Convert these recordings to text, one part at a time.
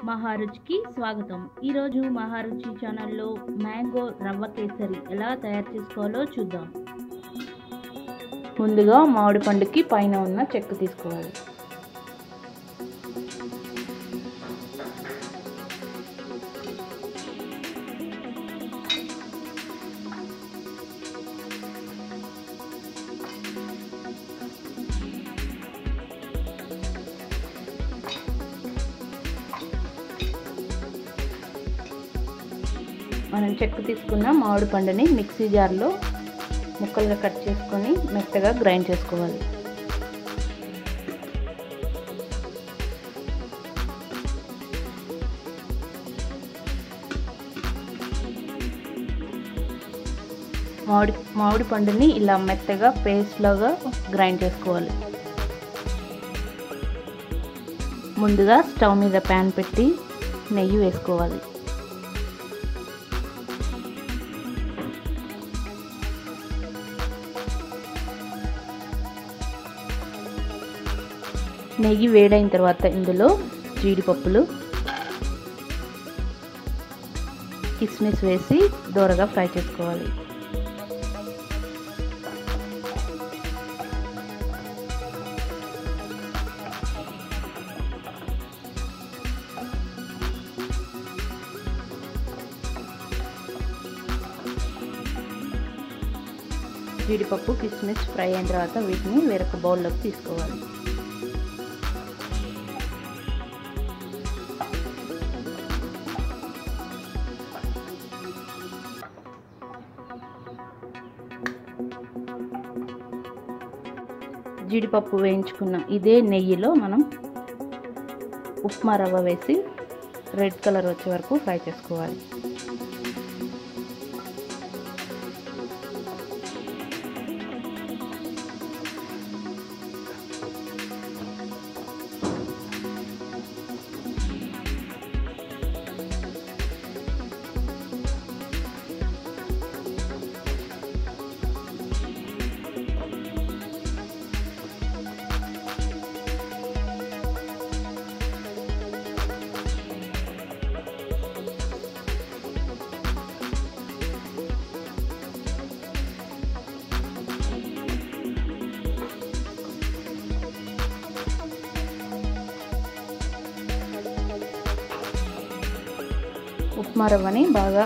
మహారుచికి స్వాగతం. ఈరోజు మహారుచి ఛానల్లో మ్యాంగో రవ్వ కేసరి ఎలా తయారు చేసుకోవాలో చూద్దాం. ముందుగా మామిడి పండుకి పైన ఉన్న చెక్కు తీసుకోవాలి. మనం చెక్కు తీసుకున్న మామిడి పండుని మిక్సీ జార్లో ముక్కలుగా కట్ చేసుకొని మెత్తగా గ్రైండ్ చేసుకోవాలి. మామిడి పండుని ఇలా మెత్తగా పేస్ట్ లాగా గ్రైండ్ చేసుకోవాలి. ముందుగా స్టవ్ మీద ప్యాన్ పెట్టి నెయ్యి వేసుకోవాలి. నెయ్యి వేడైన తర్వాత ఇందులో జీడిపప్పులు, కిస్మిస్ వేసి దోరగా ఫ్రై చేసుకోవాలి. జీడిపప్పు, కిస్మిస్ ఫ్రై అయిన తర్వాత వీటిని వేరొక బౌల్లోకి తీసుకోవాలి. జీడిపప్పు వేయించుకున్న ఇదే నెయ్యిలో మనం ఉప్మా రవ్వ వేసి రెడ్ కలర్ వచ్చే వరకు ఫ్రై చేసుకోవాలి. ఉప్మా రవ్వని బాగా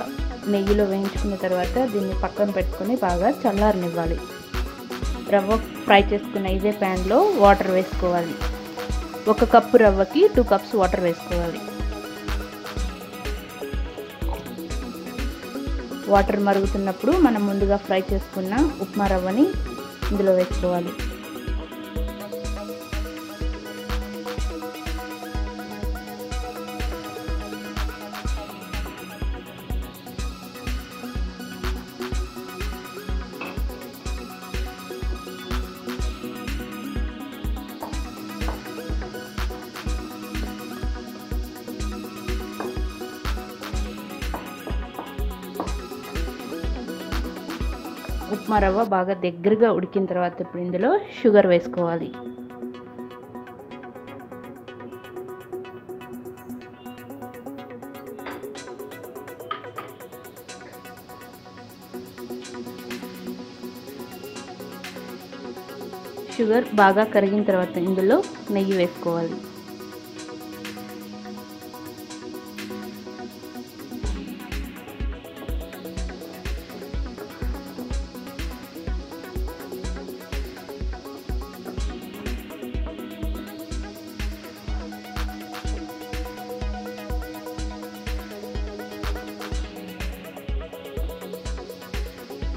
నెయ్యిలో వేయించుకున్న తర్వాత దీన్ని పక్కన పెట్టుకొని బాగా చల్లారనివ్వాలి. రవ్వ ఫ్రై చేసుకున్న ఇదే ప్యాన్లో వాటర్ వేసుకోవాలి. 1 కప్పు రవ్వకి 2 కప్స్ వాటర్ వేసుకోవాలి. వాటర్ మరుగుతున్నప్పుడు మనం ముందుగా ఫ్రై చేసుకున్న ఉప్మా రవ్వని ఇందులో వేసుకోవాలి. ఉప్మా రవ్వ బాగా దగ్గరగా ఉడికిన తర్వాత ఇప్పుడు ఇందులో షుగర్ వేసుకోవాలి. షుగర్ బాగా కరిగిన తర్వాత ఇందులో నెయ్యి వేసుకోవాలి.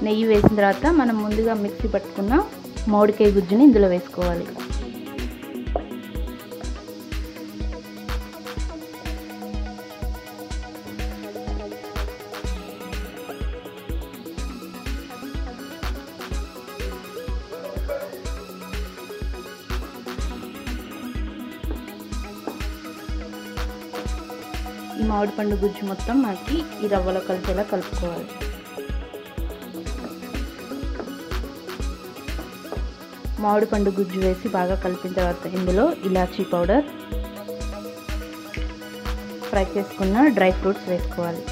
నెయ్యి వేసిన తర్వాత మనం ముందుగా మిక్సీ పట్టుకున్న మామిడికాయ గుజ్జుని ఇందులో వేసుకోవాలి. ఈ మామిడి పండు గుజ్జు మొత్తం మనకి ఈ రవ్వలో కలిసేలా కలుపుకోవాలి. మామిడి పండు గుజ్జు వేసి బాగా కలిపిన తర్వాత ఇందులో ఇలాచీ పౌడర్, ఫ్రై చేసుకున్న డ్రై ఫ్రూట్స్ వేసుకోవాలి.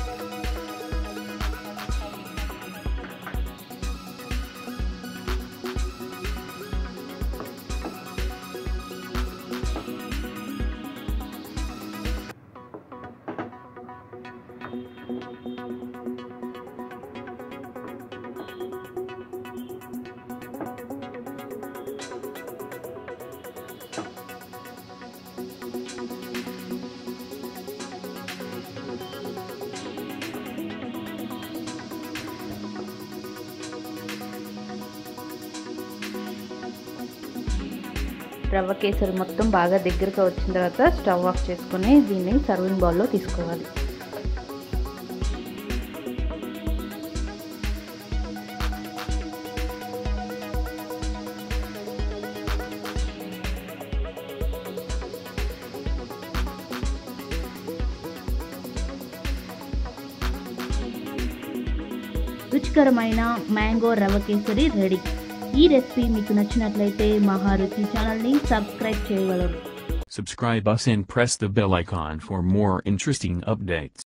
రవ్వ కేసరి మొత్తం బాగా దగ్గరగా వచ్చిన తర్వాత స్టవ్ ఆఫ్ చేసుకొని దీన్ని సర్వింగ్ బౌల్లో తీసుకోవాలి. రుచికరమైన మ్యాంగో రవ్వ కేసరి రెడీ. ఈ రెసిపీ మీకు నచ్చినట్లయితే మహా రుచి ఛానల్ని సబ్స్క్రైబ్ చేయగలరు. Subscribe us and press the bell icon for more interesting updates.